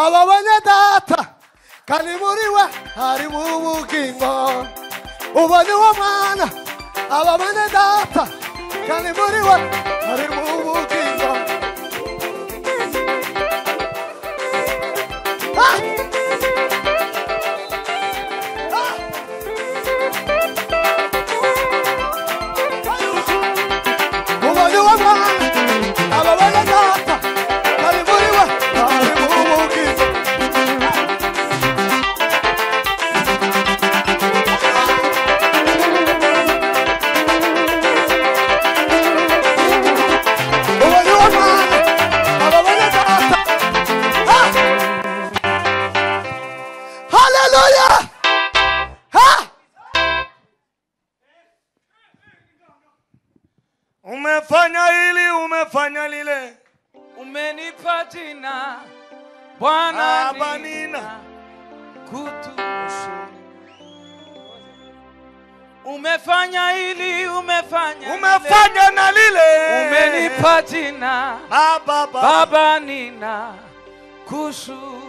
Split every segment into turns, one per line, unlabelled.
ababonye data kandi muri we harimo ubugingo. Ubonye uwo mwana ababonye data kandi muri we harimo ubugingo. Ubonye uwo mwana ababonye data kandi muri we harimo ubugingo.
Umefanya hili, umefanya lile,
umenipa jina Bwana
Abanina
kutukushukuru. Umefanya hili, umefanya
na lile,
umenipa jina Baba nina kushukuru.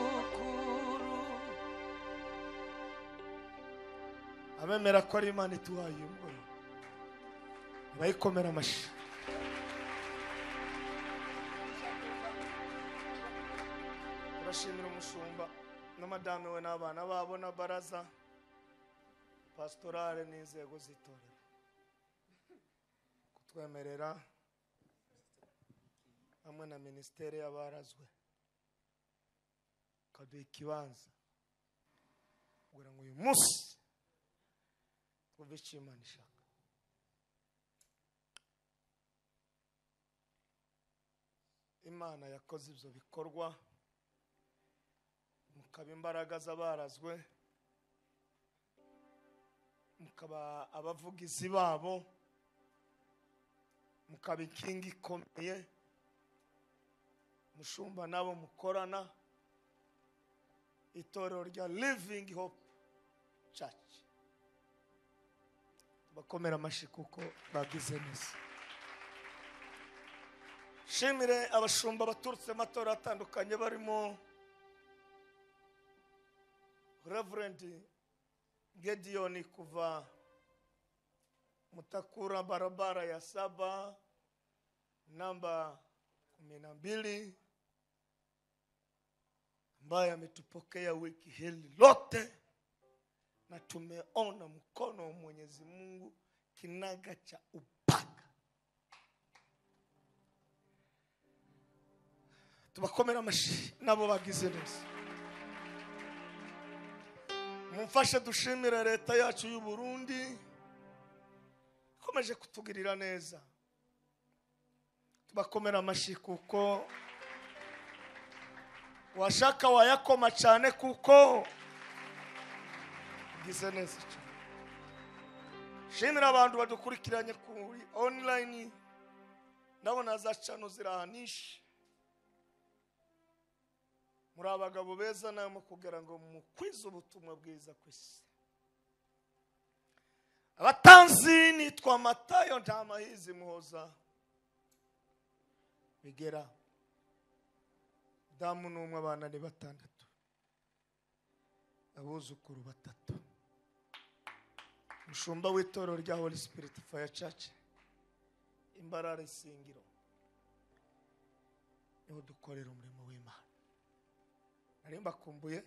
Abemera ko ari Imana ituhaye ngo bayikomera amashi. Turashimira umushumba n'amadame we n'abana babo na baraza pastorale n'inzego z'itorero kutwemerera hamwe na ministeri y'abarazwe kaduha ikibanza kugira ngo uyu munsi twumve icyo Imana ishaka. Imana yakoze ibyo bikorwa, mukaba imbaraga z'abarazwe, mukaba abavugizi babo, mukaba inkingi ikomeye, mushumba nabo mukorana, itorero rya Living Hope Church. Bakomera amashi kuko bagize neza. Shimire abashumba baturutse amatora atandukanye barimo Reverend Gideon kuva Mutakura barabara ya 7 namba 12 ambaye ametupokea wiki hili lote na tumeona mkono wa Mwenyezi Mungu kinaga cha upaka. Tubakomera amashi nabo bagize neza. Mumfashe dushimira leta yacu y'u Burundi ikomeje kutugirira neza. Tubakomera amashi kuko washaka wayakoma cyane kuko gize neza. Shimira abantu badukurikiranye kuri online, ndabona za channel zirahanisha. Muri abagabo beza namwe kugira ngo mukwize ubutumwa bwiza kwisi. Abatanzi nitwa Matayo Ntamahizi Muhoza bigera damu n'umwe abana ni 6, abuzukuru 3. Mushumba w'itorero rya Holy Spirit Fire Church Imbarare Singiro niho dukorera umurimo w'Imana. Narimba kumbuye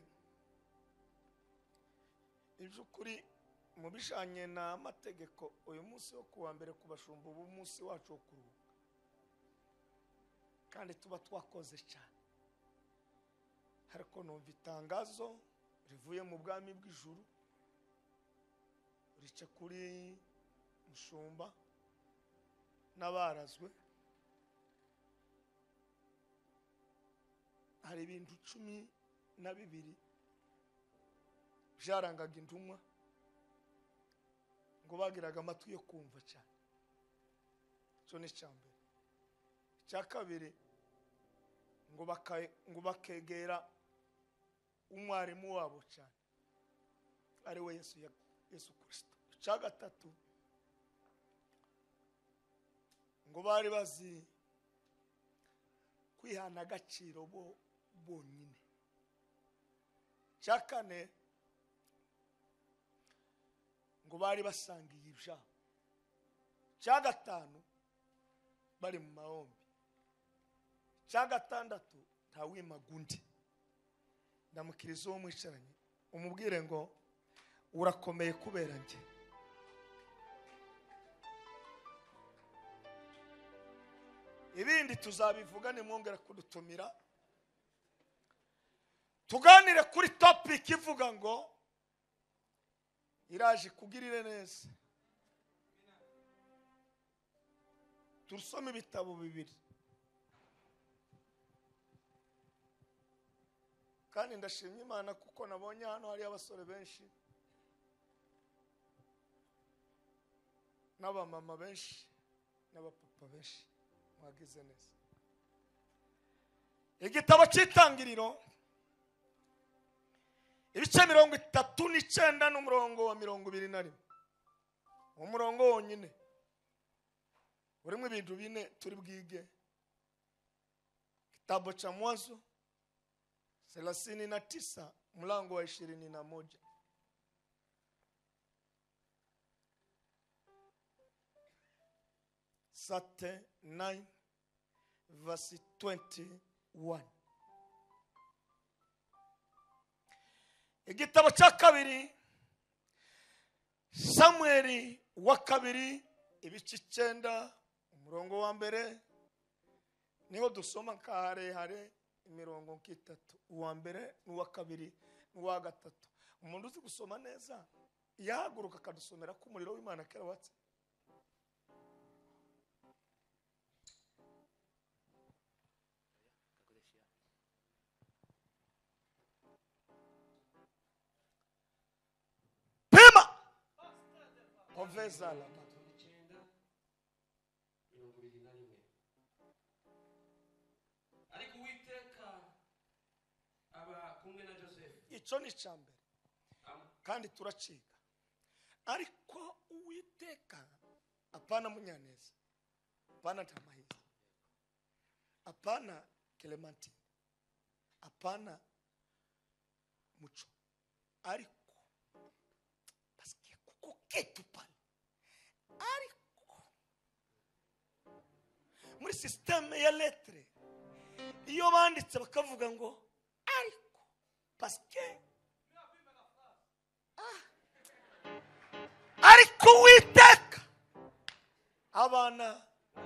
iby'ukuri mu bishanye na amategeko uyu munsi wo kuwa mbere kubashumba ubu munsi wacu wo kuruhuka, kandi tuba twakoze cyane. Hariko numva itangazo rivuye mu bwami bw'ijuru rice kuri mushumba n'abarazwe. Hari ibintu 12 byarangaga intumwa ngo bagiraga amatwi yo kumva cyane. Cyo ni cyambere. Cya kabiri ngo bakegera umwarimu wabo cyane ari we Yesu Kristo. Cya gatatu ngo bari bazi kwihana agaciro bonyine cyakane ngo bari basangiye ibyabo, cya gatanu bari mu mahombi, cya gatandatu ntawimagundi. Ndamukiriza uwo mwicaranye umubwire ngo urakomeye kubera njye. Ibindi tuzabivuga nimwongera kudutumira tuganire kuri topic ivuga ngo iraje kugirire neza. Turusome ibitabo bibiri kandi ndashimye Imana kuko nabonye hano hari abasore benshi n'abamama benshi n'abapapa benshi mwagize neza. Igitabo cy'Itangiriro ibice 39 n'umurongo wa 21, umurongo wonyine urimo ibintu bine turi bwige. Kitabu cha Mwanzo 39 mlango wa 21. Sate 9 verse 21. Igitabo cya kabiri Samueli wa kabiri ibice 9 umurongo wa mbere niho dusoma hare imirongo nk'itatu, uwa mbere n'uwa kabiri n'uwa gatatu. Umuntu uzi gusoma neza yahaguruka akadusomera ko umuriro w'Imana kera watse. Pima oveza la icyo ni cyambere kandi turaciga. Ariko Uwiteka apana Munyaneza, apana Tamahizi, apana Clementine, apana Mucho, ariko basikia kuko ketu pale, ariko muri systeme ya lettre iyo banditse bakavuga ngo ariko parce que ariko Uwiteka abana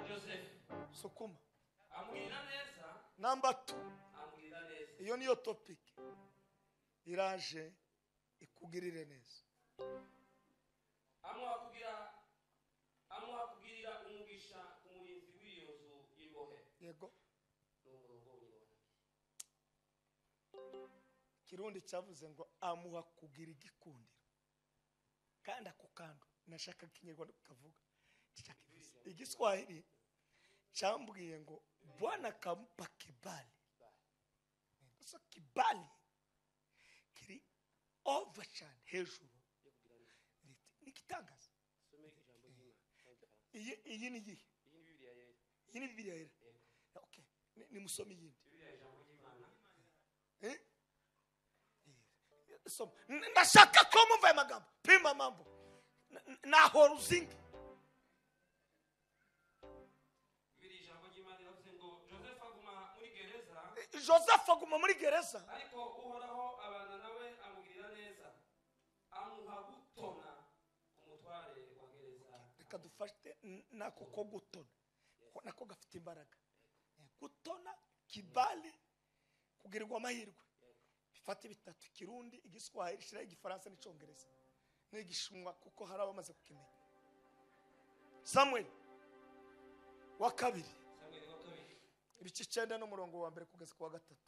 Joseph
sukuma
amwira neza
number 2.
amwira neza
Iyo niyo topic iraje ikugirire neza.
amuhakugirira umugisha ku murinzi w'iyo nzu y'imbohe.
Yego Kirundi cyavuze ngo amuha kugira igikundiro, kandi ako kantu nashaka Kinyarwanda kukavuga kitakivuze. Igiswahili cyambwiye ngo Bwana kampa kibali. So kibali kiri over cyane hejuru, nikitangaza. Iyi ni iyihe? Iyi ni Bibiliya yera. Okay, ni musome yindi. So ndashaka ko mumva amagambo. Pima mambo naho ruzingi. Joseph aguma muri gereza,
ariko uhoraho abana nawe amugirira neza, amuha gutona umutware wa gereza.
Reka dufate nako ko gutona nako gafite imbaraga. Gutona, kibali, kugirirwa amahirwe. Bifate bitatu: Kirundi, Igiswahili, shira Igifaransa n'Icyongereza n'Igishumwa kuko hari abamaze kukimenya. Samuel wa kabiri ibice 9 n'umurongo wa mbere kugeza kwa gatatu.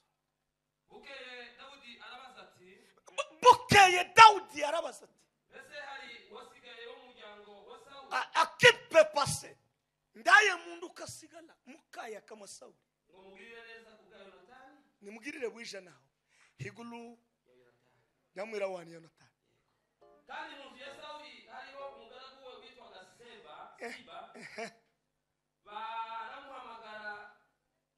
Bukeye Daudi arabaza ati
ese hari wasigaye w'umuryango wa Sawuli
akipe pase ndaye mundu kasigala mukaya kama Sawuli
ngo mugirire neza kubwa Yonatani,
nimugirire bwije naho higulu nyamwira wani Yonatani.
kandi mu gihe Sawuli hariho umugaragu we witwaga Siba baramuhamagara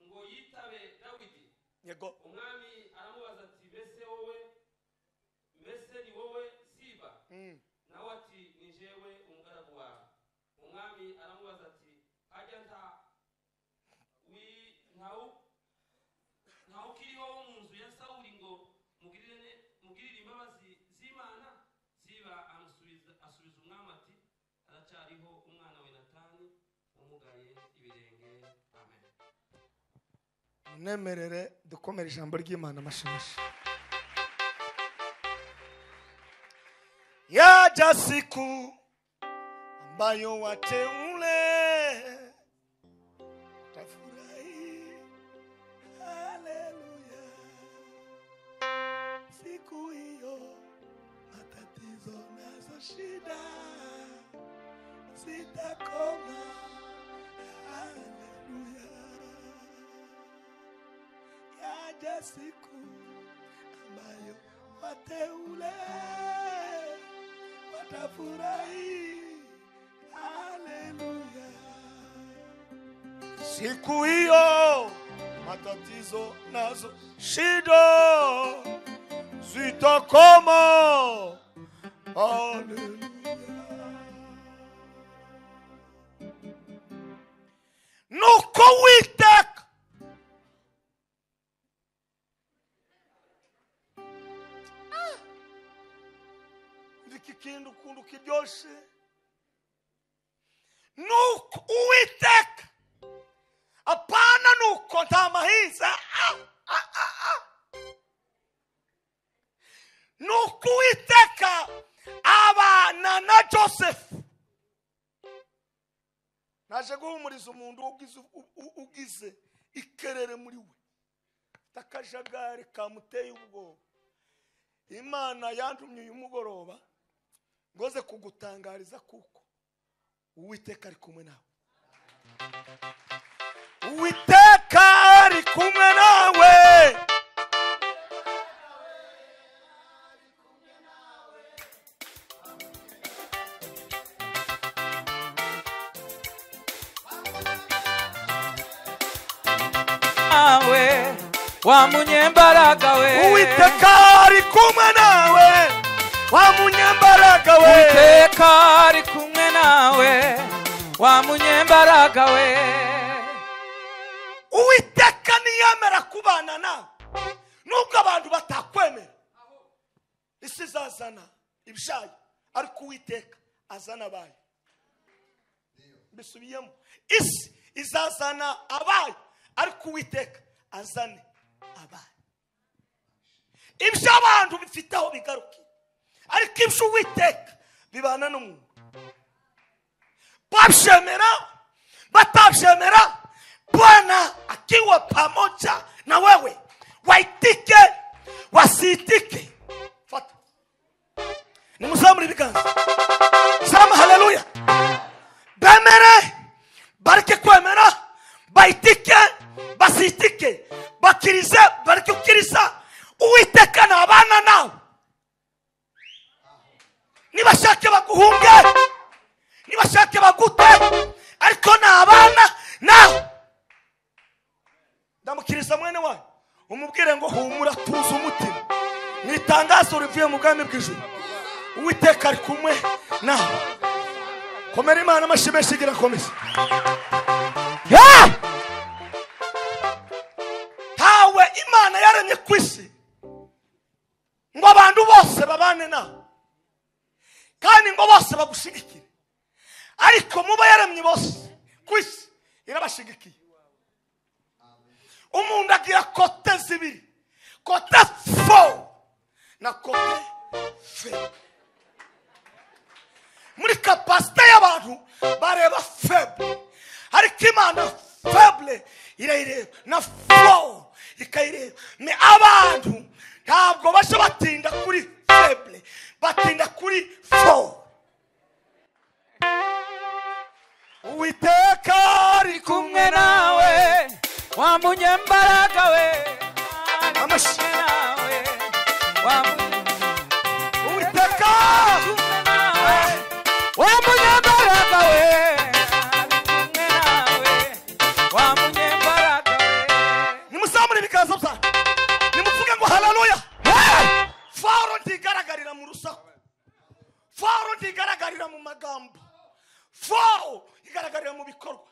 ngo yitabe Dawidi.
Yego
Umwami aramubaza ati bese wowe amugaye ibirenge. Amen.
Nemerere dukomere ijambo ry'Imana amashimashi. Yaja siku ambayo wateule tafurahi. Haleluya. Siku hiyo matatizo nazo shida zitakoma. Haleluya. Yaja siku ambayo wateule watafurahi. Haleluya. Siku hiyo matatizo nazo shida zitakoma. Haleluya. Nuko Uwiteka iki kintu kundu kiryoshe. Nuko Uwiteka, apana nuko nta mahiza. Nuko Uwiteka abana na Joseph. Naje guhumuriza umuntu ugize ikerere muri we, takajagari kamuteye ubwoba. Imana yantumye uyu mugoroba ngoze kugutangariza kuko Uwiteka ari kumwe nawe. Uwiteka ari kumwe nawe.
Nawe wa munyembaraga we.
Uwiteka ari kumwe nawe wa munyembaraga we.
Uwiteka ari kumwe nawe wa munyembaraga we.
Uwiteka niyemera kubana nawe nubwo abantu batakwemera. Isi izazana ibishayo ariko Uwiteka azana abayo. Mbisubiyemo, isi izazana abayo ariko Uwiteka azane abayo. Ibyo abantu bifiteho bigaruki ariko ibyo Uwiteka bibana n'umuntu. Babyemera batabyemera, Bwana akiwa pamoja na wewe, waitike wasitike. Fata nimuzamure ibiganza. Sema haleluya. Bemere bareke kwemera, baitike basitike, bakirize bareke ukiriza. Uwiteka nabana nawe. Nibashake baguhunge, nibashake bagute, ariko nabana nawe. Ndamukiriza mwene wawe umubwire ngo humura, tuza umutima. Nitangazo rivuye mu bwami bw'ijuru. Uwiteka ari kumwe nawe. Komera Imana amashimeshi gira komeza. Tawe Imana yaremye kwisi ngo abantu bose babane nawe kandi ngo bose bagushigikire, ariko muba yaremye bose kwisi irabashigikiye. Umuntu agira kote zibiri, kote fo na kote fe. Muri kapasite y'abantu bareba feble, ariko Imana feble irayireba na fo ikayireba. Me abantu ntabwo basha batinda kuri feble, batinda kuri fo. Uwiteka ari kumwe nawe
wa munyembaraga we.
Amashi
Nawe wa
Uwiteka
kumwe nawe wa munyembaraga we. Kumwe nawe wa munyembaraga we.
nimuzamure ibiganza byanyu nimuvuge ngo haleluya. Faro ntigaragarira mu rusaku, faro ntigaragarira mu magambo, faro igaragarira mu bikorwa.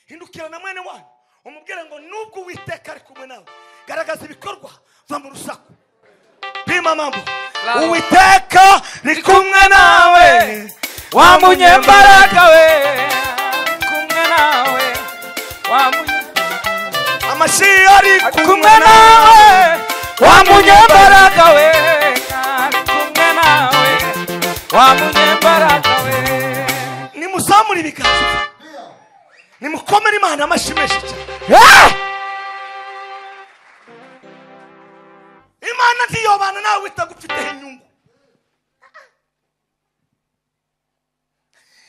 Hindukira na mwene wanyu umubwire ngo nubwo Uwiteka ari kumwe nawe, garagaza ibikorwa, va mu rusaku. Pima mambo. Uwiteka ari kumwe nawe
wa munyembaraga we. Kumwe nawe
amashi ari
kumwe nawe wa munyembaraga we ari kumwe nawe wa munyembaraga we
nimuzamure ibiganza nimukomere Imana amashyi menshi cyane Imana ntiyobana nawe itagufiteho inyungu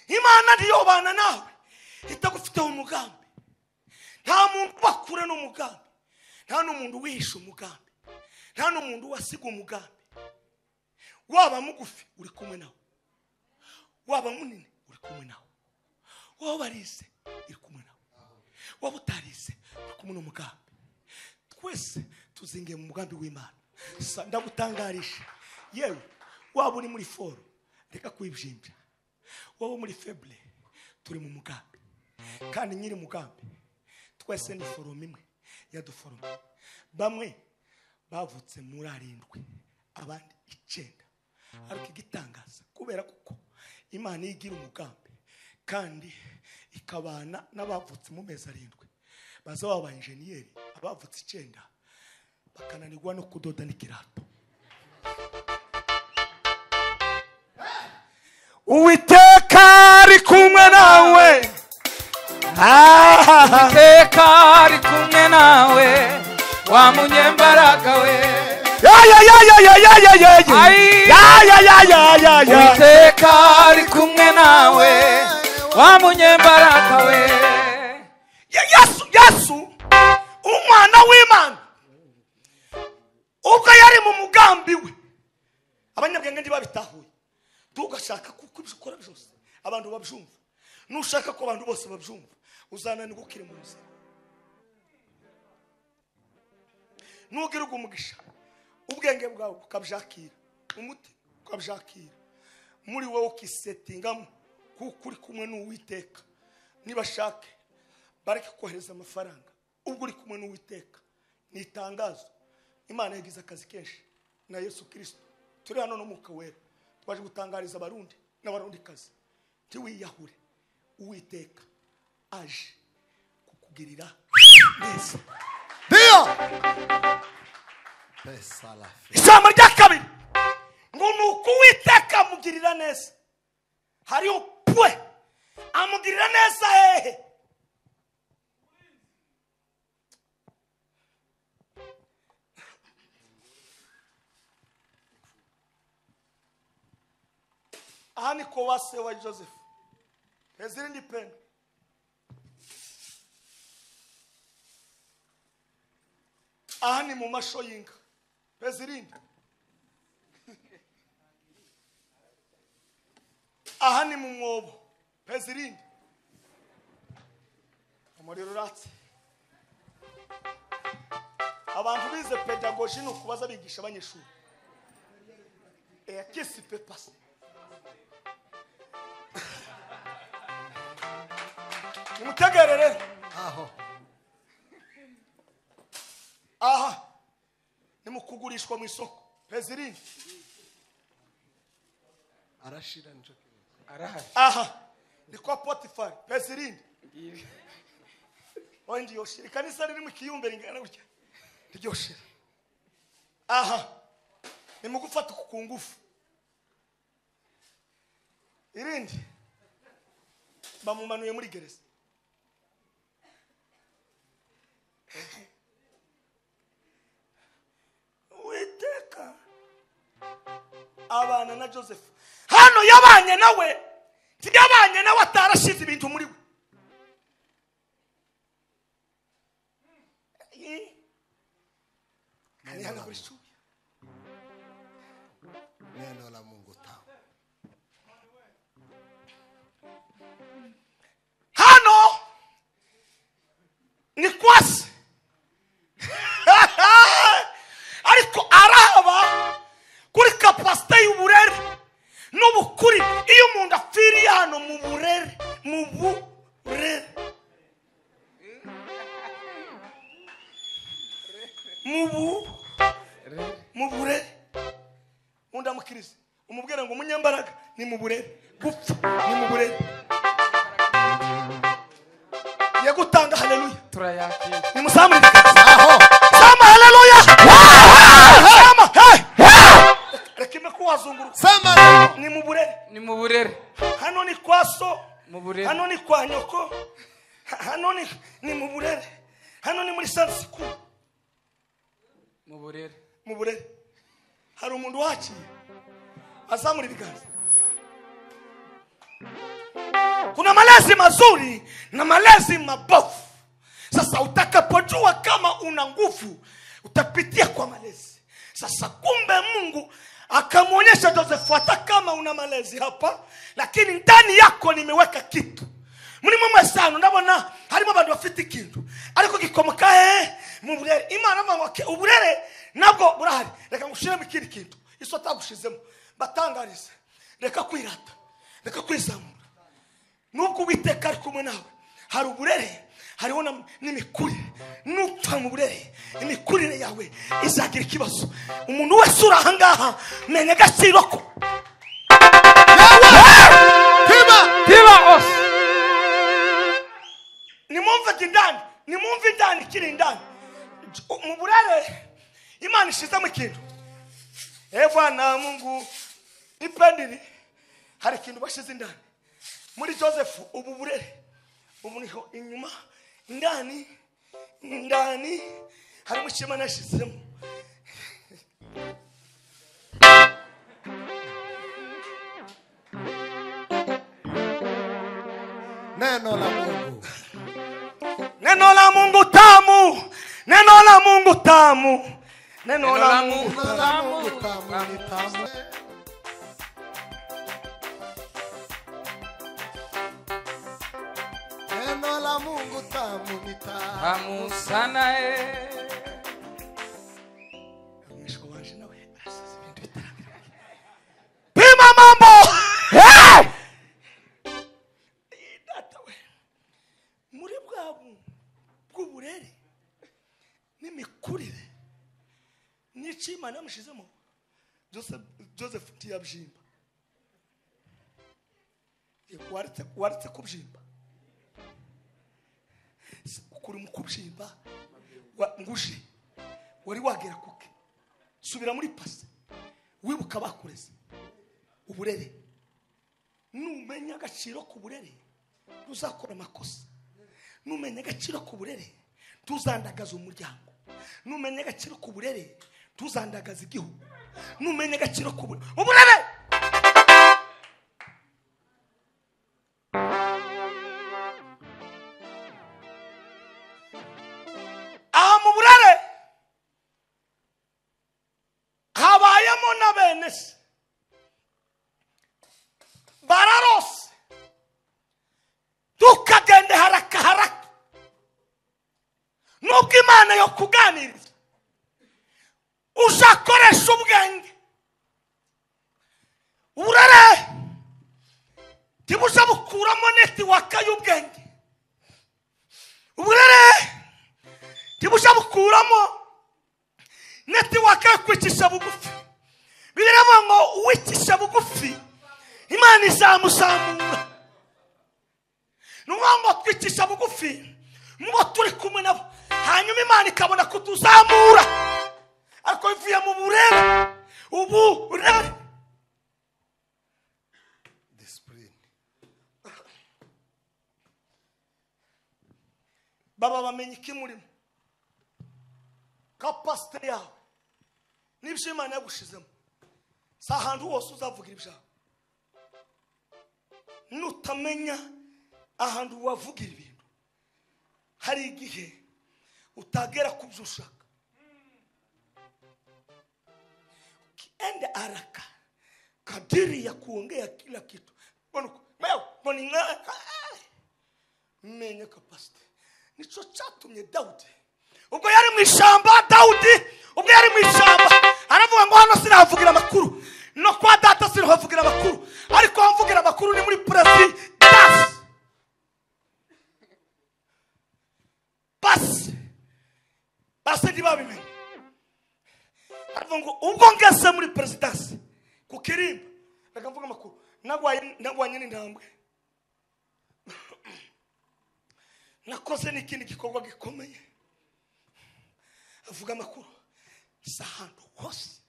Imana ntiyobana nawe itagufiteho umugambi nta muntu bakure n'umugambi nta n'umuntu wihisha umugambi nta n'umuntu wasiga umugambi waba mugufi uri kumwe nawe waba munini uri kumwe nawe waba barize uri kumwe nawe waba utarize uri kumwe n'umugambi twese tuzingiye mu mugambi w'Imana ndagutangarisha yewe waba uri muri foro reka kwibyimbya waba muri feble turi mu mugambi kandi nyiri mugambi twese ni forume imwe yaduforume bamwe bavutse muri 7 abandi 9 ariko igitangaza kubera kuko Imana igira umugambi kandi ikabana n'abavutse mu mezi 7 bazaba aba engineer abavutse 9 bakananirwa no kudoda n'ikirato Uwiteka ari kumwe nawe
Uwiteka ari kumwe nawe wa munyembaraga we Uwiteka ari kumwe nawe wa munyembaraga we
Yesu umwana w'Imana ubwo yari mu mugambi we abanyabwenge ndi babitahuye tugashaka kuko ibyo ukora byose abantu babyumva nushaka ko abantu bose babyumva uzanani gukire mu nzira nugira umugisha ubwenge bwawe ukabjakira umuti ukabjakira muri wowe ukisetingamo kuko uri kumwe n'Uwiteka nibashake bareke kohereza amafaranga ubwo uri kumwe n'Uwiteka nitangazo Imana yagize akazi kenshi na Yesu Kristo turi hano no muka wera twaje gutangariza abarundi n'abarundi kazi tiwiyahure Uwiteka aje kukugirira neza
Dio pesa la fe
Ijambo rya kabiri ngo nuko Uwiteka amugirira neza hariho pwe amugirira neza hehe Ani ko wase wa Joseph Ezirindi pen Ani mu masho yinka Ezirindi Ahani mu mwobo Ezirindi Umuriro ratse abantu bize pedagogy no kubaza bigisha abanyeshuri qu'est-ce qui peut passer Mutegerere
aho
aha nimukugurishwa mu isoko Ezirindi
arashira nico
arahari
aha ni kwa Potifari Ezirindi Ondi yoshira kanisa riri mu kiyumbere ingana gutya ryoshira aha nimugufata ku ngufu irindi bamumanuye muri gereza Uwiteka abana na Joseph hano yabanye nawe ntiyabanye nawe atarashize ibintu muri we
neno la Mungu tamu
hano ni kwasi ariko araba kuri kapasite y'uburere n'ubukuri iyo umuntu apfiriye hano mu burere mu burere undamukirize umubwira ngo umunyambaraga ni mu burere gupfa ni mu burere yagutanga haleluya
turayakira.
nimuzamure ibiganza
aho
sama haleluya sama reka ime kuwazunguruka
sema
ni mu burere
Ni mu burere.
hano ni kwa so
Mu burere.
hano ni kwa nyoko hano ni mu burere hano ni muri sansiku
Mu burere.
mu burere hari umuntu waciye azamura ibiganza. Kuna malezi mazuri na malezi mabovu. Sasa utakapojua kama una nguvu utapitia kwa malezi. Sasa kumbe Mungu akamwonyesha Joseph, hata kama una malezi hapa lakini ndani yako nimeweka kitu. Muri mwe sana ndabona harimo abantu bafite ikintu ariko gikomoka mu burere. Imana avuga ngo uburere nabwo burahari, reka ngushiremo ikindi kintu iso atagushizemo batangarize, reka kwirata, reka kwizamura. Nubwo Uwiteka ari kumwe nawe hari uburere, hariho n'imikurire. Nupfa mu burere imikurire yawe izagira ikibazo. Umuntu wese uri ahangaha menya agaciro ko
Tiba os.
nimumve indani kiri indani mu burere Imana ishizemo ikintu. Bwana Mungu ipendiri hari ikintu bashize indani muri Joseph. Ubu burere ubu niho inyuma indani harimo ishema nashizemo.
neno la Mungu,
Neno la Mungu tamu, neno la Mungu tamu, neno la Mungu
neno la Mungu tamu ni tamu. Neno la Mungu tamu ni tamu.
Tamu sana
Pima mambo. Muri bw'uburere n'imikurire n'icima namushizemo Joseph ntiyabjimba. Waretse kubyimba. Ukuri mu kubyimba nguje wari wagera kuke. Subira muri pasi wibuka bakureze. Uburere numenya agaciro ku burere tuzakora amakosa. Numenya agaciro ku burere tuzandagaza umuryango. Numenya agaciro ku burere tuzandagaza igihugu. Numenya agaciro ku uburere. Aha mu burere habayemo na bene se bararose tukagende haraka nubwo Imana yo kuganiriza uzakoresha ubwenge. Uburere tibuza bukuramo netiwaka y'ubwenge. Uburere tibuza bukuramo netiwaka yo kwicisha bugufi. Bireba ngo uwicisha bugufi Imana izamuzamura. Nubwo twicisha bugufi mubo turi kumwe nabo hanyuma Imana ikabona kutuzamura. Ariko ivuye mu burere uburere
Discipline.
baba bamenye ikimurimo kapasite yawe n'ibyo Imana yagushizemo. Si ahantu hose uzavugira ibyawe. Nutamenya ahantu wavugira ibintu hari igihe utagera ku byo ushaka. Ukienda haraka kadiri ya kuongea kila kitu. Menya kapasite. Nico cyatumye Dawudi ubwo yari mu ishamba. Ubwo yari mu ishamba aravuga ngo hano sinavugira amakuru, no kwa data sinavugira amakuru, ariko mvugira amakuru ni muri presidence. Basi ndibabimenye. Aravuga ngo ubwo ngeze muri presidence ku kirimba bakavuga amakuru nagwanye n'intambwe nakoze n'ikindi gikorwa gikomeye. Avuga amakuru ahantu hose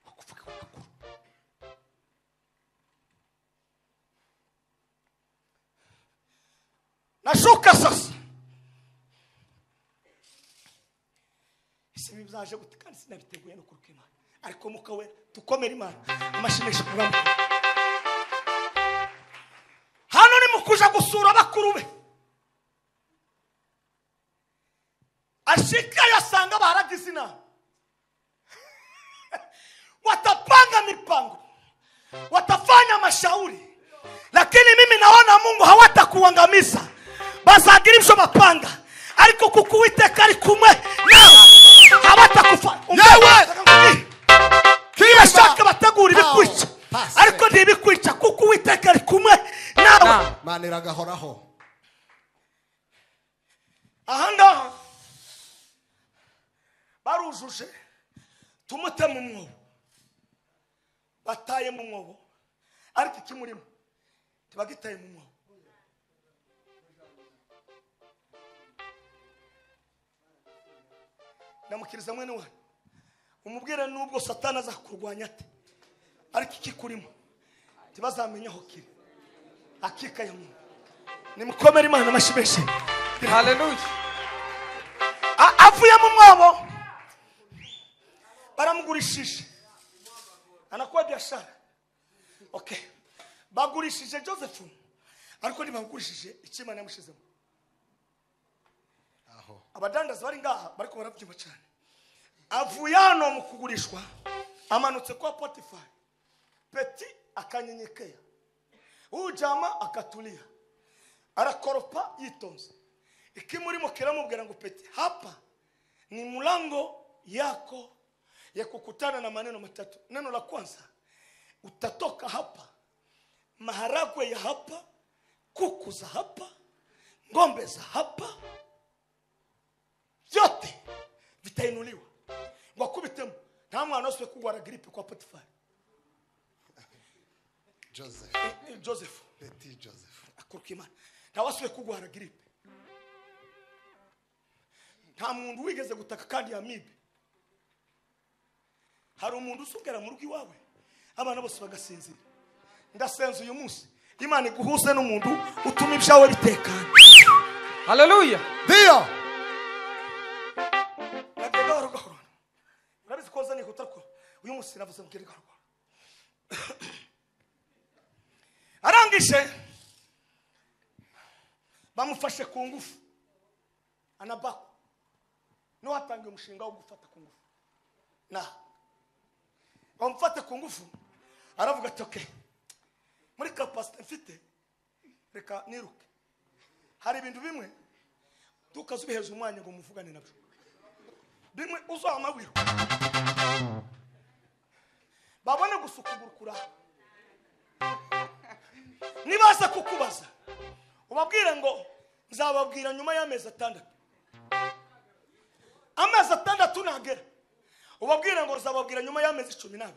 kuvuga amakuru. Nashuka sasa isi bizaje gute kandi sinabiteguye no kuruka Imana, ariko mukawe tukomera Imana amashimisho kubamu. Hano ni mukuja gusura bakuru be, ashika yasanga baragize inama, watapanga mipango, watafanya mashauri, lakini mimi naona Mungu hawatakuangamiza, bazagira ibyo bapanga, ariko kuko Uwiteka ari kumwe nawe hawatakufa. Yewe kiba shaka bategura ibikwica, ariko ntibikwica kuko Uwiteka ari kumwe nawe.
Mana iragahoraho.
Ahanga barujuje tumute mu mwobo, bataye mu mwobo, ariko ikimurimo tibagitaye mu mwobo. Namukiriza mwene wanyu umubwire nubwo Satani azakurwanya ate, ariko ikikurimo tibazamenya aho kiri, akikaye mu. Nimukomere Imana amashimishe.
Hallelujah.
Avuye mu mwobo baramugurishije, anakuwa biashara. Okay, bagurishije Joseph, ariko ntibagurishije Imana yamushizemo.
Aho
Abadandaza bari ngaha bariko barabyuma cyane. Avuye hano mu kugurishwa, amanutse kwa Potiphar, Peti akanyenyekea, ujama akatulia, arakoropa yitonze. Ikimurimo kiramubwira ngo Peti, hapa ni mlango yako ya kukutana na maneno matatu. Neno la kwanza, utatoka hapa, maharagwe ya hapa, kuku za hapa, ngombe za hapa, vyote vitainuliwa. Wakubitemu nta mwana wose kugwara gripe kwa Potiphar. Joseph
Petit Joseph
akurukimana nta wasuye kugwara gripe. Nta muntu wigeze gutaka kandi yamibe. Hari umuntu usugera mu rugo iwawe abana bose bagasinzira. Ndasenze uyu munsi Imana iguhuze n'umuntu utuma ibyawe bitekana.
Hallelujah.
Dio
Urabizi koza ni kutarko uyu munsi navuze mukiri garwa. Arangishe bamufashe ku ngufu, anabako no watangiye umushinga wo gufata ku ngufu. Na bamufata ku ngufu, aravuga ati okay, muri capacity mfite reka niruke. Hari ibintu bimwe tukazubiheza umwanya ngo muvugane nabyo, bimwe uzamabwira babone gusukugurukura. Nibaza kukubaza ubabwira ngo nzababwira nyuma y'amezi 6. Amezi 6 nagera ubabwira ngo nzababwira nyuma y'amezi 12.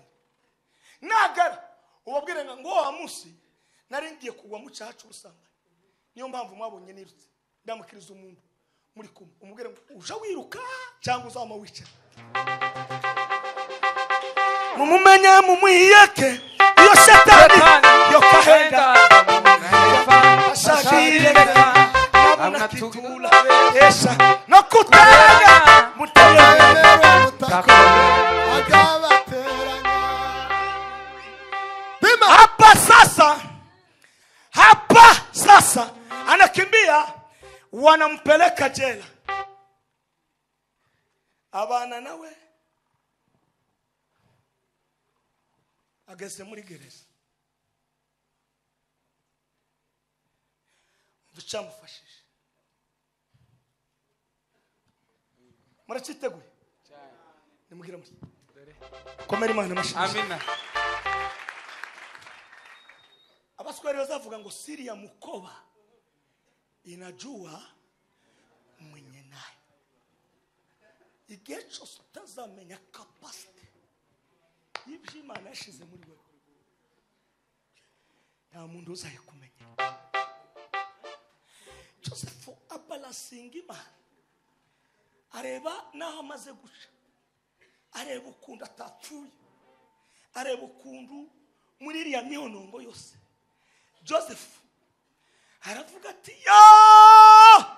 Nagara ubabwira ngo wa munsi nari ngiye kugwa mu cyacu usanga. Niyo mpamvu mwabonye nirutse ndamukiriza umuntu muri kumwe, umubwira ngo uja wiruka cyangwa uzama wicara. Mumumenye mumwiyeke iyo Satani yo kahenda ashakireka amnatugula esha no kutanga mutayemera
agabateranya.
Hapa sasa anakimbia, wanampeleka jela. Abana nawe ageze muri gereza. Ducamufashije. Muraciteguye? Nimugira muri. Komera Imana amashyi.
Amina.
Abaswahili bazavuga ngo siri ya mukoba inajua mwenye naye. Igihe cyose utazamenya capacity y'ibyo Imana yashize muri wewe, nta muntu uzaye kumenya. Joseph abalasinga Imana, areba naho amaze guca, areba ukuntu atapfuye, areba ukuntu muri iriya mihonongo yose Joseph aravuga ati ya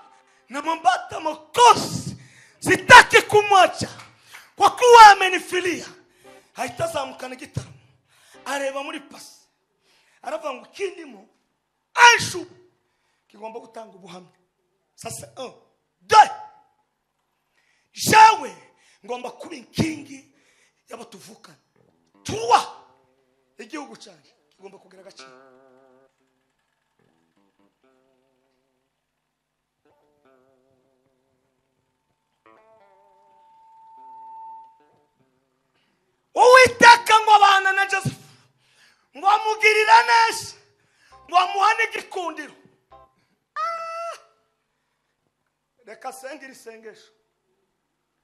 namambata makosi sitaki kumwacha kwa kuwa amenifilia. Haitazamukana gitaramo, areba muri pasi, aravuga ngo kindimo anshu kigomba gutanga ubuhamya. Sasa 1 2 jawe ngomba kuba inkingi y'abatuvukana. 3 igihugu cyanje kigomba kugira agaciro. Uwiteka ngo abana na Joseph ngo amugirira neza, ngo amuhane igikundiro. Reka sengera isengesho,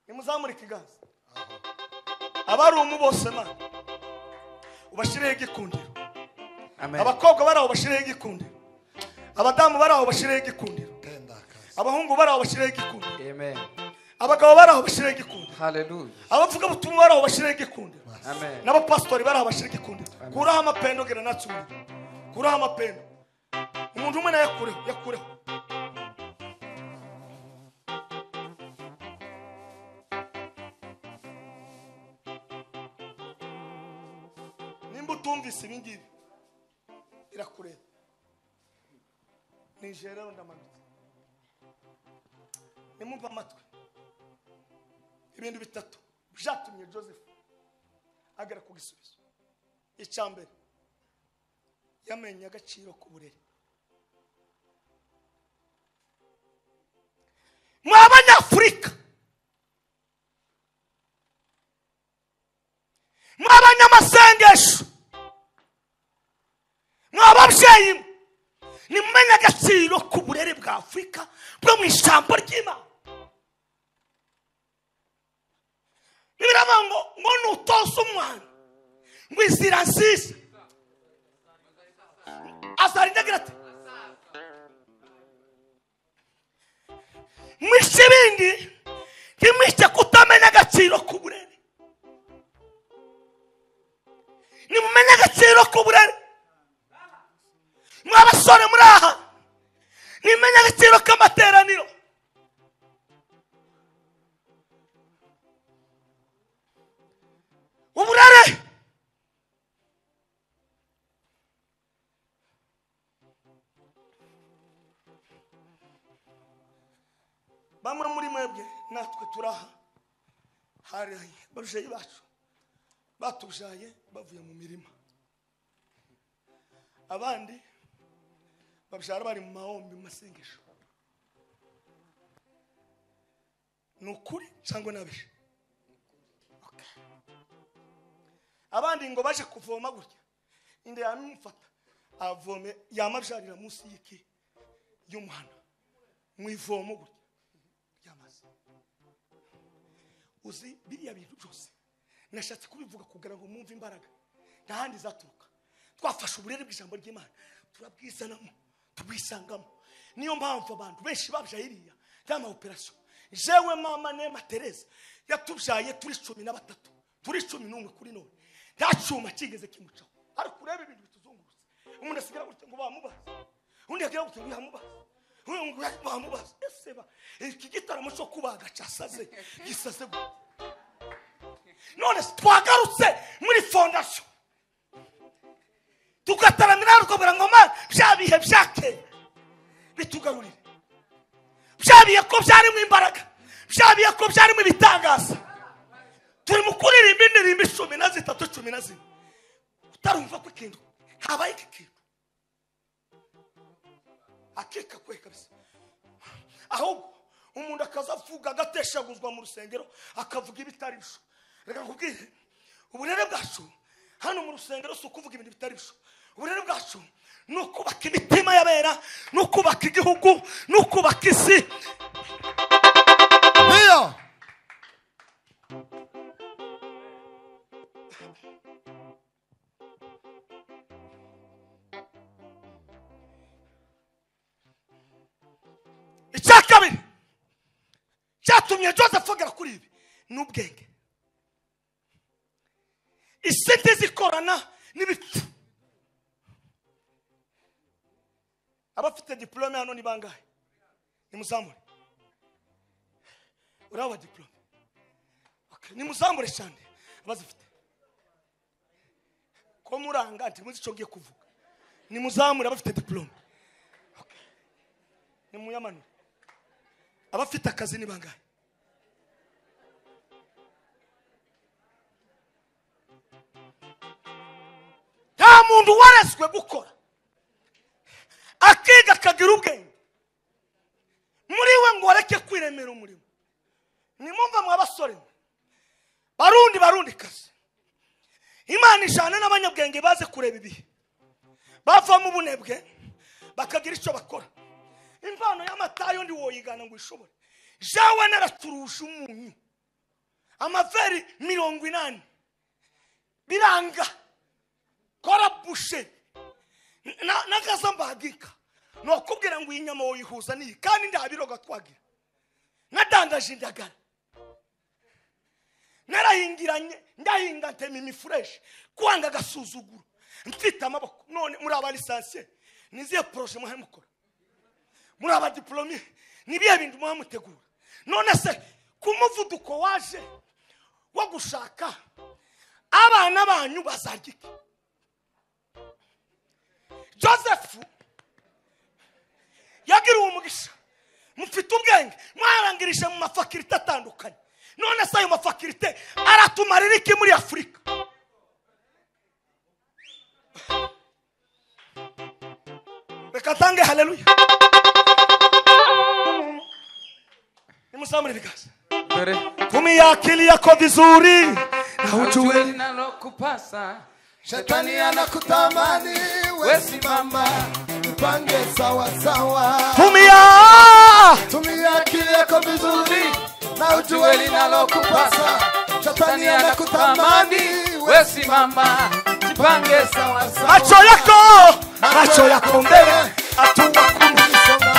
nimuzamure ikiganza. Abari umubose Mana ubashireho igikundiro.
Amen.
Abakobwa bari aho bashireho igikundiro, abadamu bari aho bashireho igikundiro, abahungu bari aho bashireho igikundiro,
Amen.
abagabo bari aho bashireho igikundiro,
Hallelujah.
abavuga butumwa bari aho bashireho igikundiro,
Amen.
n'abapastori bari aho bashireho igikundiro. Kuraho amapendo gera natsumwe, kuraho amapendo. Umuntu umwe yakureho. Nimba utumvise ibi ngibi irakureba. Nije rero ndamanutse, nimumva amatwi. Ibintu bitatu byatumye Joseph agera ku gisubizo. Icyambere, yamenye agaciro k'uburere. Mw'Abanyafurika, mw'abanyamasengesho, mw'ababyeyi, nimumenye agaciro k'uburere bwa Afurika bwo mu ijambo ry'Imana. Biravuga ngo nutoza umwana ngo izira nziza azarindagira ati mwishe ibindi ntimwishe kutamenya agaciro k'uburere. Nimumenye agaciro k'uburere. Mw'abasore muri aha nimumenye agaciro k'amateraniro. Uburere bamwe muri mwebwe natwe turaha, hari babyeyi bacu batubyaye bavuye mu mirima, abandi babyara bari mu mahombi mu masengesho. Ni ukuri cyangwa nabishe? Abandi ngo baje kuvoma gutya, inde yamufata avome yamabyarira munsi y'iki y'umuhana mu ivomo gutya ryamaze. Uzi biriya bintu byose nashatse kubivuga kugira ngo mwumve imbaraga ntahandi zaturuka. Twafashe uburere bw'ijambo ry'Imana turabwizanamo, tubwisangamo. Niyo mpamvu abantu benshi babyaye iriya y'ama operation. Jewe mama Nema Teresa yatubyaye turi 13, turi 11 kuri none. Nta cyuma kigeze kimucaho. Ariko urebe ibintu bituzungurutse. Umuntu asigara gutya ngo bamubaza, undi agira gutya ngo yamubaza, uyu ngo bamubaza. Eseba iki gitaramo cyo kubaga cyasaze gisaze. None twagarutse muri fondation tukataramira rukobera ngoma byabihe byake bitugarurire. Byabiye ko byarimo imbaraga, byabiye ko byarimo ibitangaza. Turi mukuririmba indirimbo 13 14 utarumva ko ikintu habaye ikintu akeka kwe kabisa. Ahubwo umuntu akazavuga agateshaguzwa mu rusengero akavuga ibitari bisho. Reka nkubwire uburere bwacu hano mu rusengero si ukuvuga ibintu bitari bisho. Uburere bwacu ni ukubaka imitima y'abera, ni ukubaka igihugu, ni ukubaka isi.
Niyo
icyatumye Joseph agera kuri ibi n'ubwenge. Isi ntizikorana n'ibipfu. Abafite diplome hano ni bangahe? Nimuzamure. Uraba diplome. Okay, nimuzamure cyane abazifite. Ko muranga nti muzi cyo giye kuvuga. Nimuzamure abafite diplome. Okay. Nimuyamanure. Abafite akazi ni bangahe? Nta muntu waraswe gukora akiga akagira ubwenge muri we ngo areke kwiremera umurimo. Nimumva mwa basore barundi kazi, Imana ijana n'abanyabwenge baze kureba ibihe bava mu bunebwe bakagira icyo bakora. Impano y'amatayo ndi woyigana ngo ishobore. Jawe naraturusha umunyu amaveri 80 biranga kora bushe na gazambagika no kubwira ngo inyama woyihuza ni kandi ndabiroga twagira nadangaje indagara narahingiranye ndahinga ntema imifresh kwanga gasuzuguro mfite amaboko none muri aba lisansiye niziye projet muhe mukora muri aba diplôme nibiye bintu muhe mutegura none se kumuvuduko waje wo gushaka abana banyu bazagike. Joseph yagira umugisha mufite ubwenge mwarangirisha mu mafakirite atandukanye none se ayo mafakirite aratumarira iki muri Afrika? Reka tange haleluya. Nimusamure bikaza tumia akili yako vizuri na ujue
linalokupasa.
Shetani anakutamani wewe simama upange sawa sawa. Tumia akili yako vizuri na ujue linalokupasa. Shetani anakutamani wewe simama upange sawa sawa.
Macho yako mbele atuwa kumisonga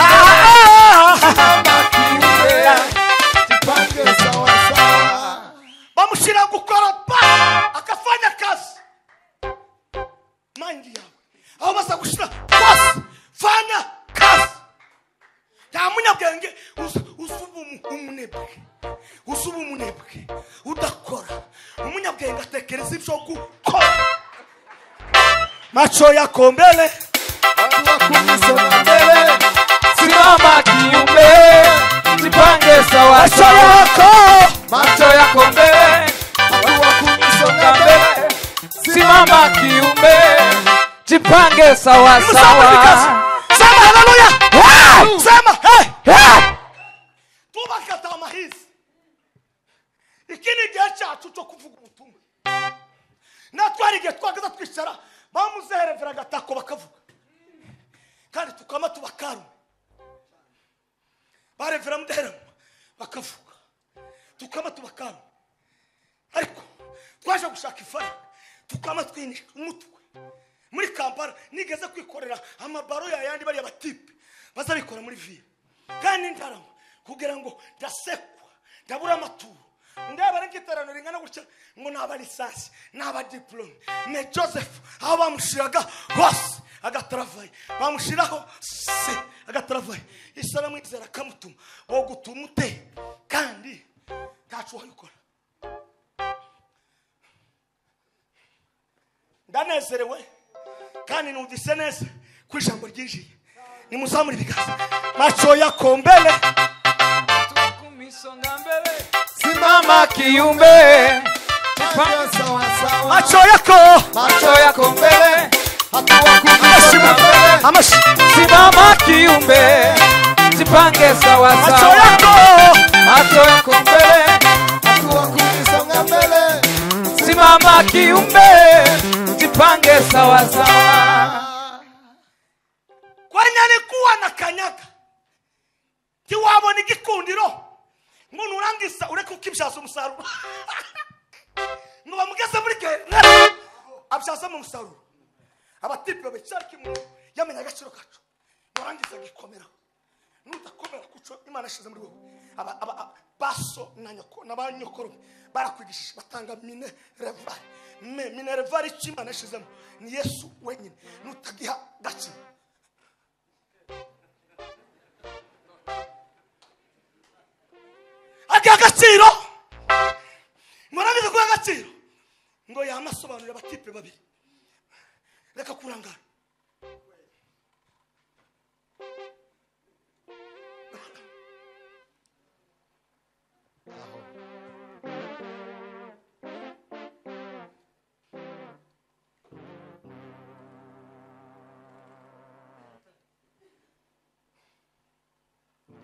upange sawa sawa.
Bamushira gukora pa akafanya kazi mandi yawe aho basa gushira bose fanya kazi. Nta munyabwenge usubu umunebwe udakora. Umunyabwenge atekereza ibyo gukora. Macho yako mbele
Atuwa kumisonga mbele.
Simama kiume, jipange sawa sawa. Macho yako mbele,
Atuwa kumisonga
mbele. Simama kiume, jipange sawa sawa.
Sema haleluya. Sema hey. Tubakata amahizi. Ikini gihe cyacu cyo kuvuga ubutumwa. Natwari gihe twagaza twicara bamuzeherevera gatako bakavuga. Kandi tukama tubakaru. Barevera muderamo bakavuga. Tukama tubakaru. Ariko twaje gushaka ifaranga. Tukama twinisha umutwe. Muri Kampala nigeze kwikorera amabaro ya yandi bari abatipe bazabikora muri ville. Kandi ntarama kugira ngo ndasekwa ndabura amaturo. Ndaba n'igiterano ringana gutya ngo naba lisansi naba diplome. Me Joseph aho bamushiraga hose agatravaye bamushiraho se agatravaye isara mwizera kamutuma wo gutumute kandi tacu wabikora. Ndanezerewe kandi numvise neza ku ijambo ryinjiye. Nimuzamure ibiganza. Macho yako mbele
kumisonga mbele. Simama kiume,
Upange sawa sawa.
macho yako
mbele.
Atuwa kumisonga mbele.
amashi
Simama kiume, jipange sawa
macho
sawa. Macho yako mbele,
Atuwa kumisonga mbele.
simama kiume, jipange sawa sawa.
Kwanya alikuwa na kanyaga tiwabona igikundiro ngo nurangisa ureke ukibyaza umusaruro ngo bamugeze muri gere abyaza mu musaruro. Abatipe bicara kimwe yamenya agaciro kacu barangiza gikomera nudakomera kuco Imana ashize muri wowe aba baso na nyoko n'abanyokoro barakwigisha batanga minervari Imana ashizemo ni Yesu wenyine nutagiha gaci agaciro murabize ko agaciro ngo yamasobanurira abatipe babiri reka kurangara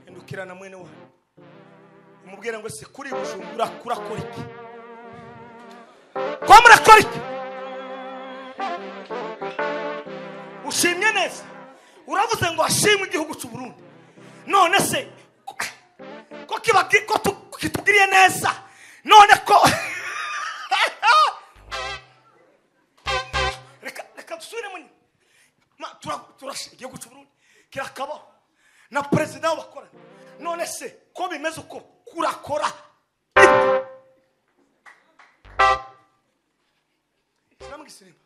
ndukirana mwene wa umubwira ngo se kuri Bujumbura kurakora iki ko murakora iki ushimye neza uravuze ngo ashimwe igihugu cy'u Burundi none se ko kitugiriye neza none ko reka dusubire mu turashimye igihugu cy'u Burundi kirakabaho na president w'abakora none se ko bimeze uko kurakora Islam gisirimu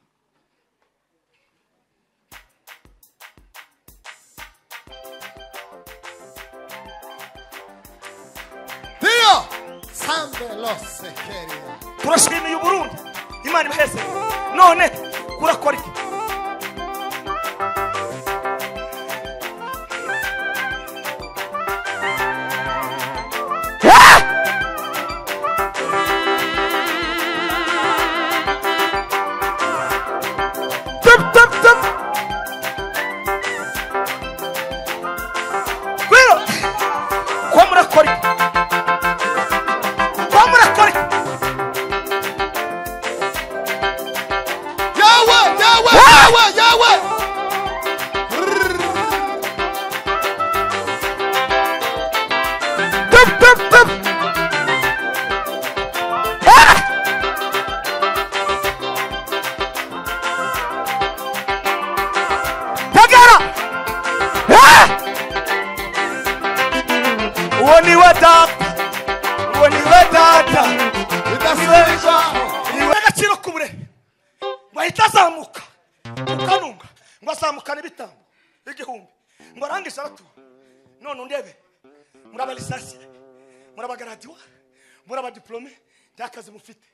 Dio Sambe losse keria
turashimiye Burundi Imana ibaheze none kurakora iki akazi mufite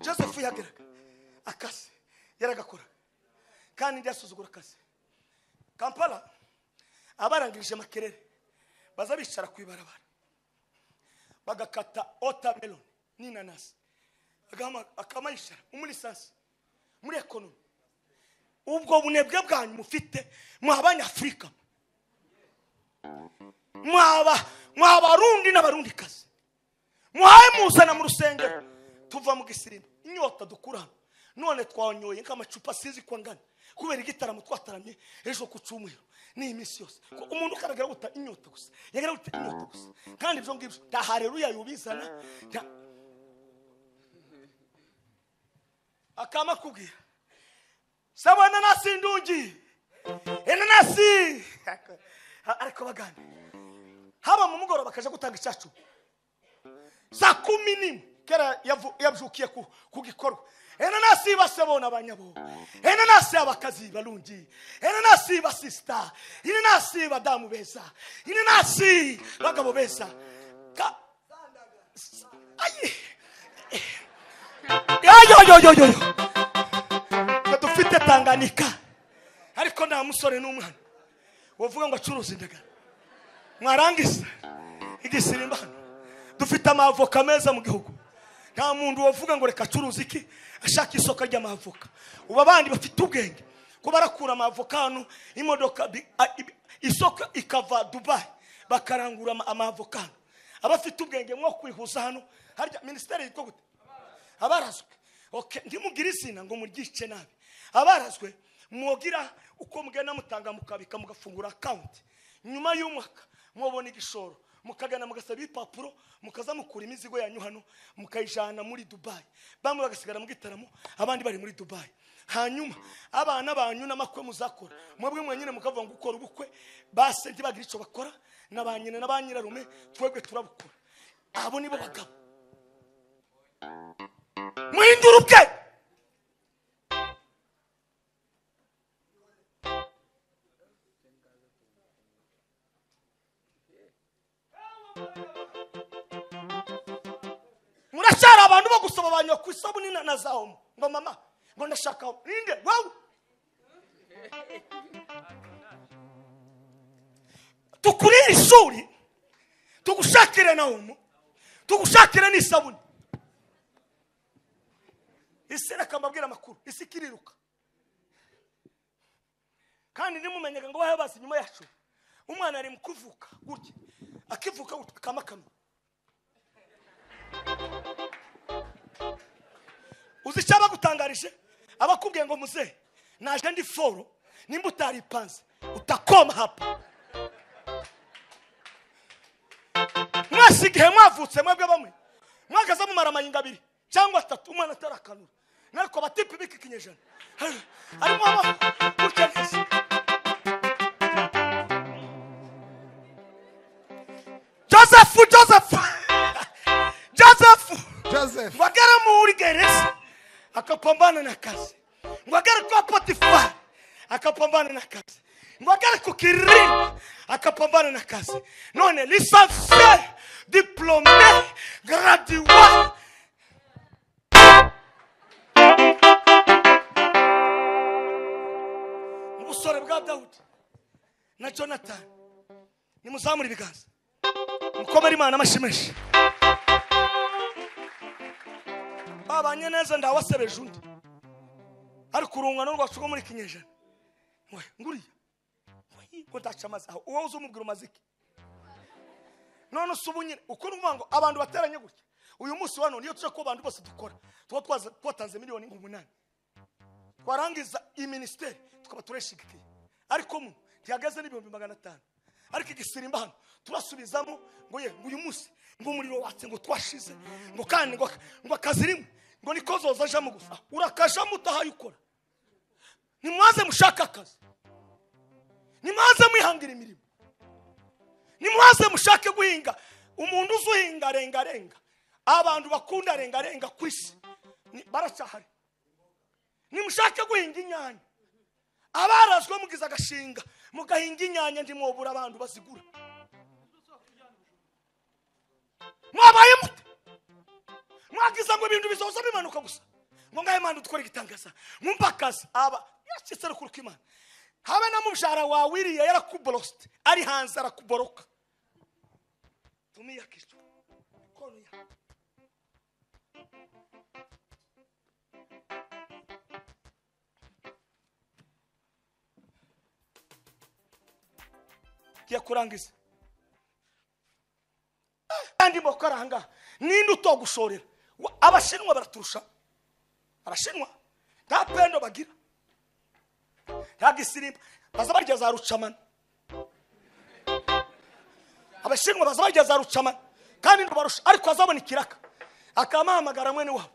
Joseph yageraga akazi yaragakora kandi ndasuzugura akazi Kampala abarangirije makerere baza bicara kwibarabara bagakata watermelon n'inanasi akamayishara umulisansi muri economy ubwo bunebwe bwanyu mufite mwabanya Afrika mwabarundi n'abarundi kazi muhaye muzana mu rusengero tuva mu gisirimu inyota dukurana none twanyoye nk'amacupa sizi kwangana kubera igitaramo twataramye ejo ku cyumweru ni iminsi yose umuntu karagara guta inyota gusa yagara guta inyota gusa kandi ibyo ngibyo ta haleluya yubizana akama kubwira sabana nasindungi enanasi ariko baganda haba mu mugoro bakaje gutanga icyacu saa 10 kera yabyukiye ku gikorwa enanasi basebona abanyabo enanasi abakazi balungi enanasi basista enanasi badamu beza enanasi bagabo beza yo dufite Tanganyika ariko nta musore n'umwana wovuga ngo acuruza indagara mwarangiza igisirimba dufite amavoka meza mu gihugu nta muntu wovuga ngo reka acuruza iki ashaka isoko ry'amavoka uba bandi bafite ubwenge ko barakura amavoka hano imodoka isoko ikava Dubai bakarangura amavoka abafite ubwenge mwo kwihuza hano harya ministeri yitwa gute abarazwe okay ndimugira izina ngo muryice nabi abarazwe mwogira uko mugenda mutanga mukabika mugafungura account nyuma y'umwaka mwobona igishoro mukagana mugasaba ibipapuro mukaza mukura imizigo yanyu hano mukayijana muri Dubai, bamwe bagasigara mu gitaramo abandi bari muri Dubai. Hanyuma abana banyu n'amakwe muzakora mwebwe mwenyine mukavuga ngo ukora ubukwe base ntibagira ico bakora n'abanyine n'abanyirarume twebwe turabukora. Abo nibo bagabo muhindura ubwe. Murashara abantu bo gusaba abanyu ku isabuni na zawo ngo mama ngo ndashaka ninde wawe tukurira ishuri tugushakire na umu tugushakire n'isabuni. Isera kambabwira makuru isikiriruka kandi nimumenyeka ngo bahe basi nyuma yacu umwana ari mukuvuka gutya akivuka kamakama uzicyaba gutangarishe abakubwiye ngo muze naje ndi foro nimba utaripanze utakoma hapa. Mwasigihe mwavutse mwebwe bamwe mwagaza mu maramayinga 2 cyangwa 3 umwana atarakanura nariko batipe bikikinyejana arimo ukeneze Joseph wagara muri gereza akapambana na kazi, wagara kwa Potiphar akapambana na kazi, wagara ku Kirini akapambana na kazi. None licencié, diplômé, gradué. Musore bwa Daudi na Jonathan ni muzamuri ibiganza mukomere Imana amashimeshi. Babanye neza ndawasebeje undi ari kurungwa no rwacugo muri kinyejana we nguriya ko ndacamaza aho uwo uzumubwira umaziki none subunyine uko nuvuga ngo abantu bateranye gutya uyu munsi wano niyo tuje ko abantu bose dukora twatanze miliyoni 8 twarangiza i ministeri tukaba tureshigikiye ariko mu ntiyageze n'ibihumbi 500 ariko igisirimba hano turasubizamo ngo ye uyu munsi ngo umuriro watse ngo twashize ngo kandi ngo akazirimo ngo niko zoza jamu gusa urakasha mutahaye ukora. Nimwaze mushaka akazi, nimwaze mwihangira imirimo, nimwaze mushake guhinga. Umuntu uzuhinga renga abantu bakunda renga kwisi baracahari. Nimushake guhinga inyanya abarazwe mugiza agashinga mugahinga inyanya ndimwobura abantu bazigura. Mwabaye mute mwagiza ngo ibintu bizoza bimanuka gusa ngo ngaye manda dukora igitangaza mumpakaza aba yakitsera ku Imana habe na mubyara wawe iriya yarakuboroste ari hanze arakuboroka tumiya Kristo kono ya kiya kurangiza kandi mokaranga ninde utogushorera. Abashinwa baraturusha, abashinwa nta pendo bagira nta gisirimba baza barya za rucamana. Abashinwa baza barya za rucamana kandi ndubarusha ariko azabona ikiraka akamahamagara mwene wabo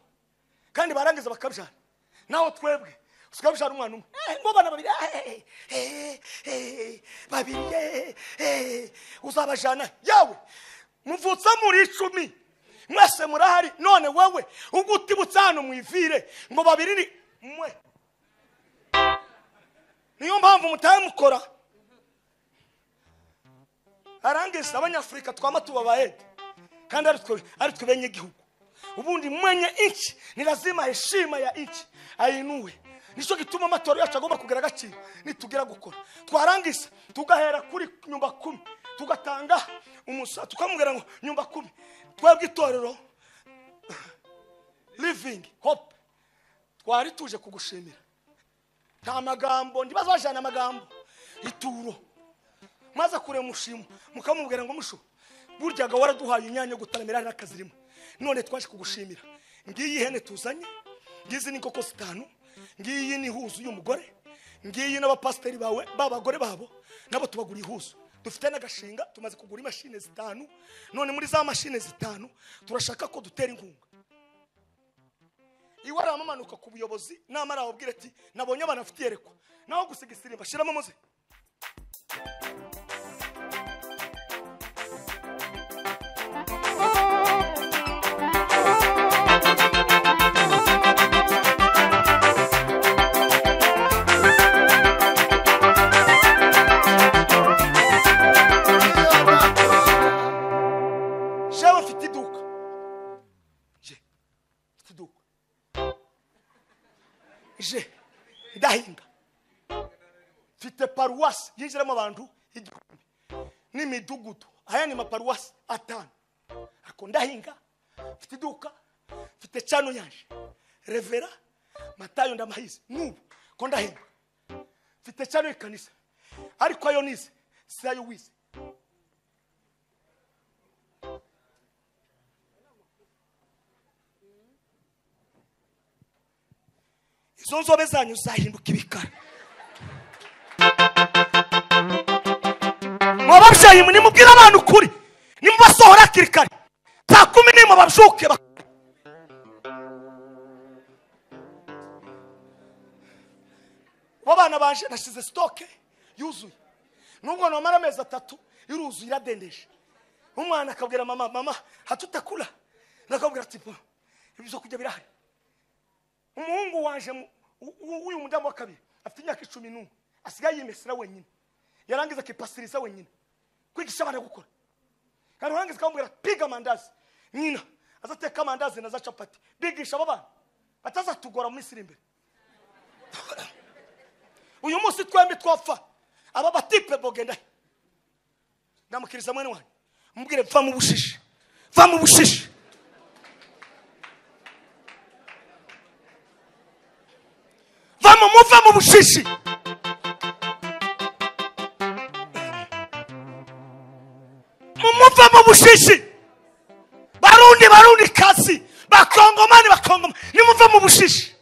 kandi barangiza bakabyara. Naho twebwe usigabyara umwana umwe ngo bana babiri uzabajana yawe muvutsa muri 10 mwese murahari. None wewe ugutibutsa hano mwivire ngo babiri ni mwe. Niyo mpamvu mutaye mukora arangiza abanyafrika twama tubabaye kandi ari twe benye gihugu. Ubundi mwenye inchi ni lazima heshima ya inchi ainuwe. Nico gituma amatora yacu agomba kugera gaciro nitugira gukora. Twarangiza tugahera kuri nyumba 10 tugatanga umusa tukamubwira ngo nyumba 10 twebwe itorero Living Hope twari tuje kugushimira. Nta magambo ndibazajana amagambo ituro maze kure mushimo mukamubwira ngo musho buryaga waraduhaye inyanya gutaramira n'akazirimo. None twaje kugushimira. Ngiyi ihene tuzanye, ngizi ni koko 5, ngiyi ni huzu y'umugore, ngiyi n'abapasteri bawe babagore babo nabo tubagura ihuzu. dufite n'agashinga tumaze kugura imashini 5 none muri za mashini 5 turashaka ko dutera inkunga. Iwara amamanuka ku buyobozi namara ababwira ati nabonye abana afitiye reko naho gusigisira bashiramo muze. Ndahinga mfite paruwasi yinjiramo abantu igihumbi n'imidugudu aya ni maparuwasi 5 ariko ndahinga mfite iduka mfite cyano yanje revera Matayo ndamahize nubu ko ndahinga mfite cyano ikanisa ariko ayo nize si ayo wize. Izo nzobe zanyu zahinduka ibikara. Mwababyaye nimubwira abantu kuri nimubasohora kirikare saa 10 mubabjuke wabana banje nashize stock yuzuye nubwo no mara meza 3 iruzuye iradendesha. Umwana akabwira mama hatutakula nakabwira ati ibizo kujya birahari. Umuhungu wanje uyu mudamu wa kabiri afite imyaka 11 asigaye yimesera wenyine yarangiza kipasiriza wenyine kwigisha abana gukora kandi warangiza kambwira piga mandazi nyina azateka mandazi na za chapati bigisha abana bataza tugora mu Misiri imbere. Uyu munsi twembi twapfa aba batipe bogenda ndamukiriza mwene wanyu mubwire va mu bushishi muva mu bushishi. Muva mu bushishi barundi kazi bakongomani nimuva mu bushishi.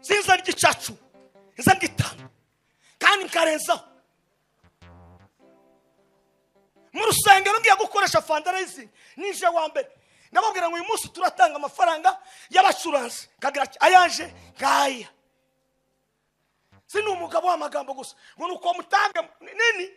Sinza ry'icacu nza ngitanga kandi nkarenzaho mu rusengero ngiye gukoresha fundraising nije wa mbere ndababwira ngo uyu munsi turatanga amafaranga y'abacuranzi kagira ayanje ngaya sini umugabo w'amagambo gusa ngo nuko mutanga nini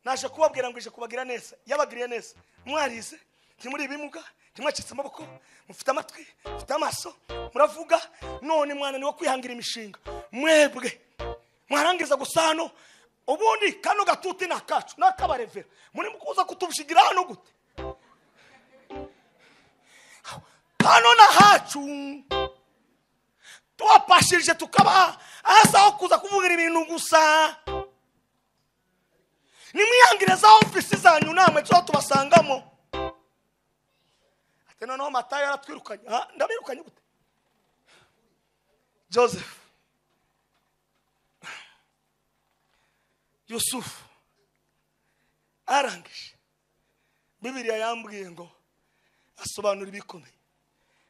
naje kubabwira ngo ije kubagira neza yabagiriye neza mwarize ntimuri bimuga ntimwacitse amaboko mufite amatwi mufite amaso muravuga none mwana ni wo kwihangira imishinga mwebwe mwarangiza gusano ubundi kano gatuti nakacu nakabarevera muri mukuza kutubushigira hano gute hano na hacu twapashirije tukaba asaho kuza kuvugira ibintu gusa nimwihangire za ofisi zanyu namwe cyo tubasangamo ate noneho Matayo aratwirukanye ndabirukanye gute Joseph Yusufu arangije Bibiliya yambwiye ngo asobanura ibikomeye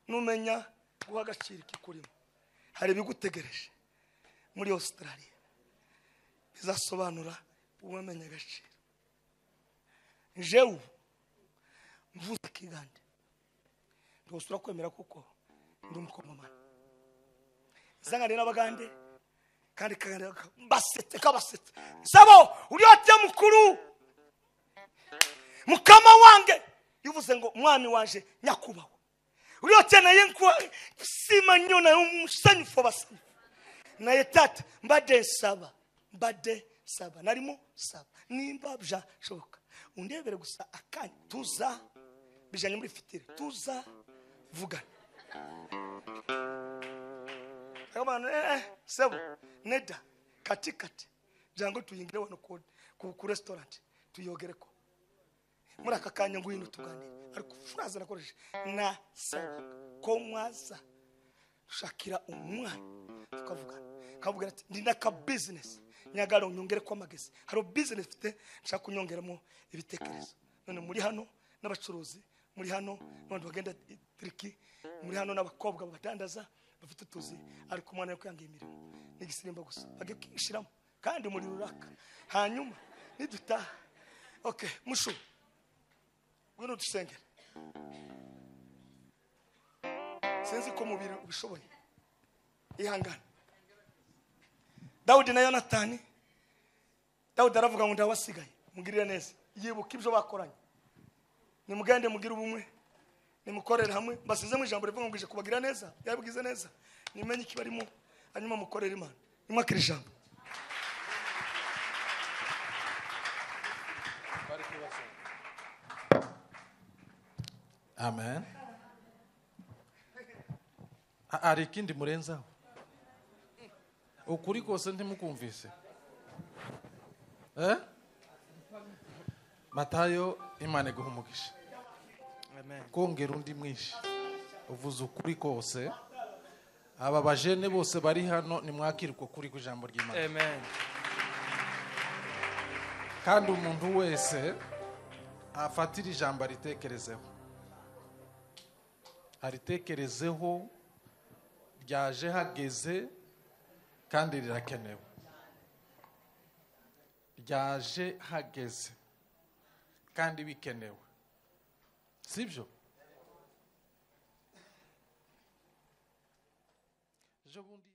numenya guha agaciro ikikurimo hari bigutegereje muri Australia bizasobanura ubumenya agaciro. Jewe mvuze kigande ndosura kwemera kuko ndi umukomamana zangane n'abagande kandi kagande basete kabasete sabo uri ate mukuru mukama wange yuvuze ngo mwami wanje nyakubaho uri ate naye nko sima nyona umusanyu basa naye tata mbade saba narimo saba nimba bya shoka undebere gusa akanya tuza bijanye muri fitiri tuza vuga kama sebo neda katikati jango tuyingire wano ku restaurant tuyogereko muri akakanya ngwino tugane ariko furaza nakoresha na saba ko mwaza shakira umwana tukavuga kavuga ati ndina ka business nyagaro nyongere kwa magezi haro business fite nshaka kunyongeramo ibitekerezo none muri hano n'abacuruzi muri hano n'abantu bagenda triki muri hano n'abakobwa badandaza bafite utuzi ariko umwana yo kwanga imirimo n'igisirimba gusa bage kwishiramo kandi muri ruraka hanyuma nidutaha okay mushu ngwino dusengere sinzi ko mubiri ubishoboye ihangana Dawudi na Yonatani Dawudi aravuga ngo ndawasigaye mugirire neza yibuka ibyo bakoranye nimugende mugira ubumwe nimukorere hamwe basize mu ijambo rivuga ngo ije kubagira neza yabwize neza nimenye ikibarimo hanyuma mukorere Imana nimwakira ijambo
amen ari ikindi murenzaho ukuri kose ntimukumvise Matayo Imana iguha umugisha kongera undi mwinshi uvuze ukuri kose aba bajene bose bari hano nimwakira uko kuri ku ijambo ry'Imana
Amen.
kandi umuntu wese afatira ijambo aritekerezeho ryaje hageze kandi rirakenewe ryaje hageze kandi bikenewe sibyo ejo bundi